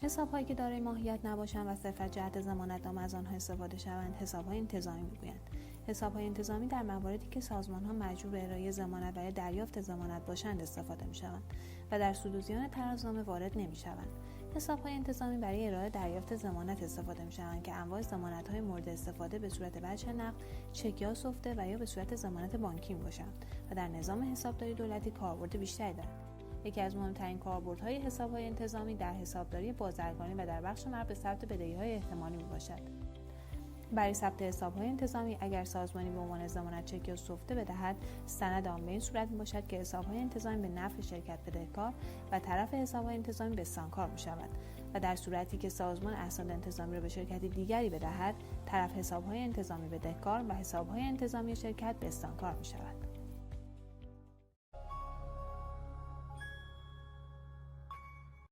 حساب‌هایی که دارای ماهیت نباشند و صرفا جهت ضمانتنامه از آنها استفاده شوند حساب‌های انتظامی می‌گویند. حساب‌های انتظامی در مواردی که سازمان‌ها مجبور به ارائه ضمانت و یا دریافت ضمانت باشند استفاده می‌شوند و در سودوزیان ترازنامه وارد نمی‌شوند. حساب‌های انتظامی برای ارائه دریافت ضمانت استفاده می‌شوند که انواع ضمانت‌های مورد استفاده به صورت وجه نقد، چک یا سفته و یا به صورت ضمانت بانکی می‌باشند و در نظام حسابداری دولتی کاربرد بیشتری دارند. یکی از مهمترین کاربردهای حساب‌های انتظامی در حسابداری بازرگانی و در بخش مربوط به ثبت بدهی‌های احتمالی میباشد. برای ثبت حساب‌های انتظامی اگر سازمانی به عنوان ضمانت چک یا سفته بدهد، سند آن به این صورت میباشد که حساب‌های انتظامی به نفع شرکت بدهکار و طرف حساب‌های انتظامی بستانکار میشود و در صورتی که سازمان اسناد انتظامی را به شرکت دیگری بدهد، طرف حساب‌های انتظامی بدهکار و حساب‌های انتظامی شرکت بستانکار میشود.